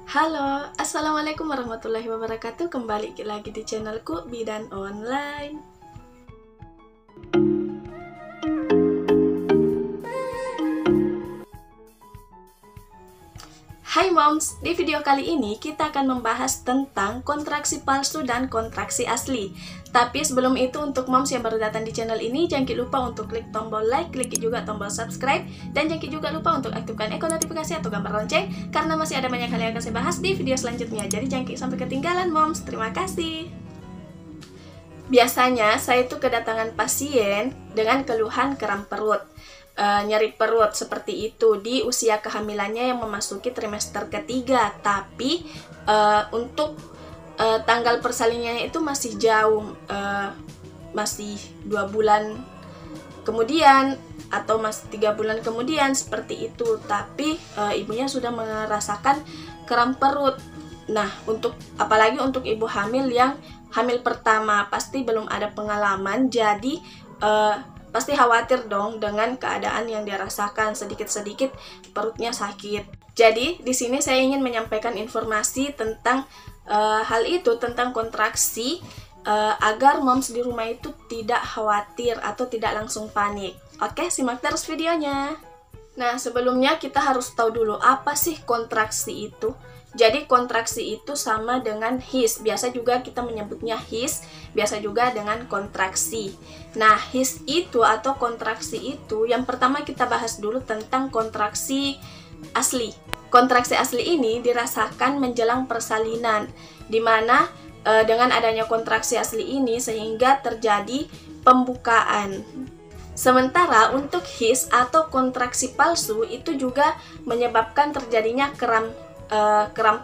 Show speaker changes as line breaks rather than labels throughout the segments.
Halo, Assalamualaikum warahmatullahi wabarakatuh. Kembali lagi di channelku Bidan Online. Hai moms, di video kali ini kita akan membahas tentang kontraksi palsu dan kontraksi asli. Tapi sebelum itu, untuk moms yang baru datang di channel ini, jangan lupa untuk klik tombol like, klik juga tombol subscribe, dan jangan juga lupa untuk aktifkan ikon notifikasi atau gambar lonceng, karena masih ada banyak hal yang akan saya bahas di video selanjutnya. Jadi jangan sampai ketinggalan moms, terima kasih. Biasanya saya itu kedatangan pasien dengan keluhan kram perut, nyeri perut seperti itu di usia kehamilannya yang memasuki trimester ketiga, tapi untuk tanggal persalinannya itu masih jauh, masih 2 bulan kemudian atau masih 3 bulan kemudian seperti itu, tapi ibunya sudah merasakan kram perut. Nah, apalagi untuk ibu hamil yang hamil pertama, pasti belum ada pengalaman, jadi pasti khawatir dong dengan keadaan yang dia rasakan, sedikit-sedikit perutnya sakit. Jadi di sini saya ingin menyampaikan informasi tentang hal itu, tentang kontraksi, agar moms di rumah itu tidak khawatir atau tidak langsung panik. Oke, simak terus videonya. Nah, sebelumnya kita harus tahu dulu apa sih kontraksi itu. Jadi kontraksi itu sama dengan his, biasa juga kita menyebutnya his, biasa juga dengan kontraksi. Nah, his itu atau kontraksi itu, yang pertama kita bahas dulu tentang kontraksi asli. Kontraksi asli ini dirasakan menjelang persalinan, di mana dengan adanya kontraksi asli ini sehingga terjadi pembukaan. Sementara untuk his atau kontraksi palsu itu juga menyebabkan terjadinya kram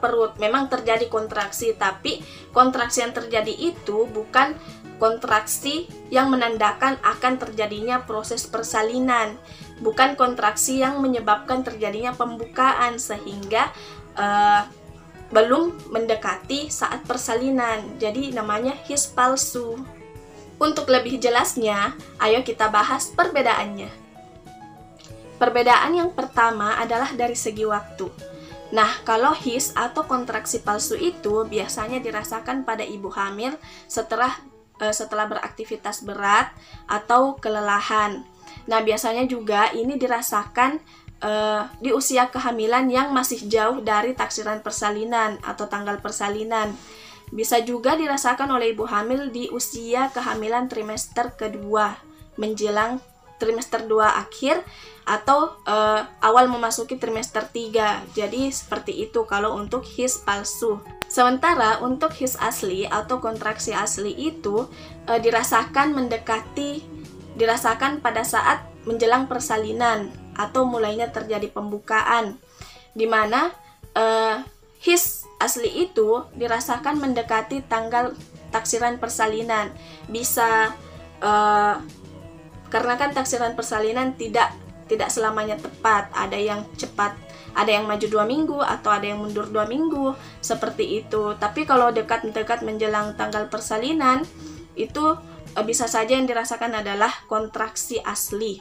perut. Memang terjadi kontraksi, tapi kontraksi yang terjadi itu bukan kontraksi yang menandakan akan terjadinya proses persalinan, bukan kontraksi yang menyebabkan terjadinya pembukaan sehingga belum mendekati saat persalinan. Jadi namanya his palsu. Untuk lebih jelasnya, ayo kita bahas perbedaannya. Perbedaan yang pertama adalah dari segi waktu. Nah, kalau his atau kontraksi palsu itu biasanya dirasakan pada ibu hamil setelah beraktivitas berat atau kelelahan. Nah, biasanya juga ini dirasakan di usia kehamilan yang masih jauh dari taksiran persalinan atau tanggal persalinan. Bisa juga dirasakan oleh ibu hamil di usia kehamilan trimester kedua menjelang trimester 2 akhir atau awal memasuki trimester 3. Jadi seperti itu kalau untuk his palsu. Sementara untuk his asli atau kontraksi asli itu dirasakan pada saat menjelang persalinan atau mulainya terjadi pembukaan, di mana his asli itu dirasakan mendekati tanggal taksiran persalinan. Bisa karena kan taksiran persalinan tidak selamanya tepat, ada yang cepat, ada yang maju 2 minggu atau ada yang mundur 2 minggu seperti itu. Tapi kalau dekat-dekat menjelang tanggal persalinan itu bisa saja yang dirasakan adalah kontraksi asli.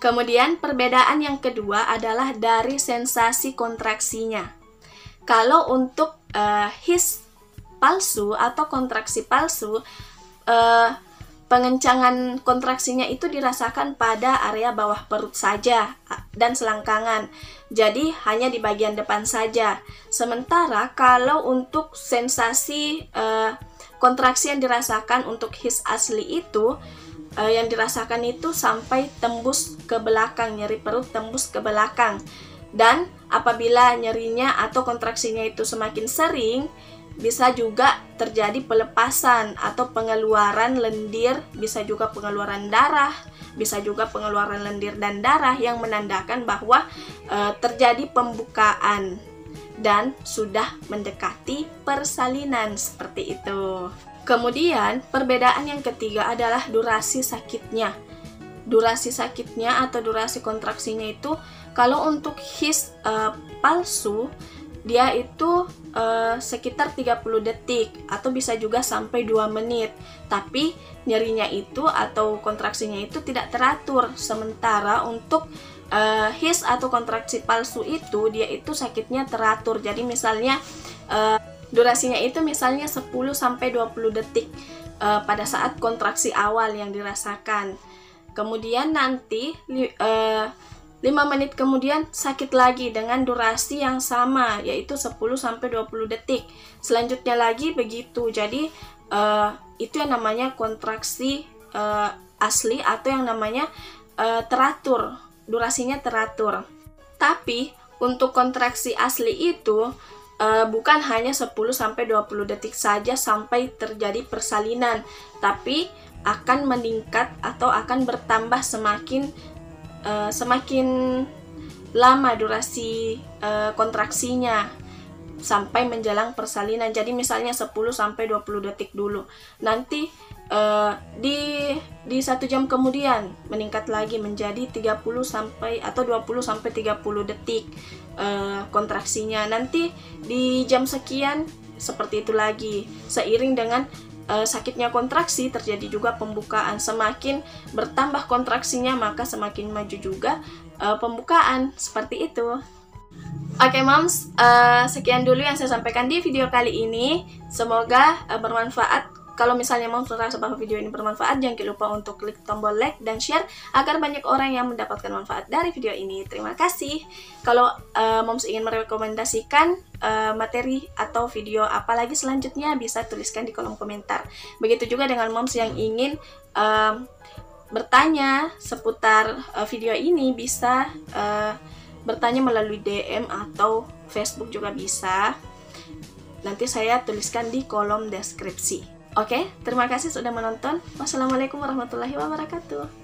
Kemudian perbedaan yang kedua adalah dari sensasi kontraksinya. Kalau untuk his palsu atau kontraksi palsu, pengencangan kontraksinya itu dirasakan pada area bawah perut saja dan selangkangan, jadi hanya di bagian depan saja. Sementara kalau untuk sensasi kontraksi yang dirasakan untuk his asli itu, yang dirasakan itu sampai tembus ke belakang, nyeri perut tembus ke belakang. Dan apabila nyerinya atau kontraksinya itu semakin sering, bisa juga terjadi pelepasan atau pengeluaran lendir, bisa juga pengeluaran darah, bisa juga pengeluaran lendir dan darah yang menandakan bahwa terjadi pembukaan dan sudah mendekati persalinan seperti itu. Kemudian perbedaan yang ketiga adalah durasi sakitnya. Durasi sakitnya atau durasi kontraksinya itu, kalau untuk his palsu dia itu sekitar 30 detik atau bisa juga sampai 2 menit. Tapi nyerinya itu atau kontraksinya itu tidak teratur. Sementara untuk his atau kontraksi palsu itu dia itu sakitnya teratur. Jadi misalnya durasinya itu misalnya 10-20 detik pada saat kontraksi awal yang dirasakan. Kemudian nanti 5 menit kemudian sakit lagi dengan durasi yang sama, yaitu 10-20 detik. Selanjutnya lagi begitu. Jadi itu yang namanya kontraksi asli atau yang namanya teratur, durasinya teratur. Tapi untuk kontraksi asli itu bukan hanya 10-20 detik saja sampai terjadi persalinan, tapi akan meningkat atau akan bertambah semakin lama durasi kontraksinya sampai menjelang persalinan. Jadi misalnya 10-20 detik dulu. Nanti di 1 jam kemudian meningkat lagi menjadi 20-30 detik kontraksinya. Nanti di jam sekian seperti itu lagi. Seiring dengan sakitnya kontraksi terjadi juga pembukaan. Semakin bertambah kontraksinya maka semakin maju juga pembukaan. Seperti itu. Oke moms, sekian dulu yang saya sampaikan di video kali ini. Semoga bermanfaat. Kalau misalnya moms merasa bahwa video ini bermanfaat, jangan lupa untuk klik tombol like dan share agar banyak orang yang mendapatkan manfaat dari video ini. Terima kasih. Kalau moms ingin merekomendasikan materi atau video apalagi selanjutnya, bisa tuliskan di kolom komentar. Begitu juga dengan moms yang ingin bertanya seputar video ini, bisa bertanya melalui DM atau Facebook juga bisa. Nanti saya tuliskan di kolom deskripsi. Oke, terima kasih sudah menonton. Wassalamualaikum warahmatullahi wabarakatuh.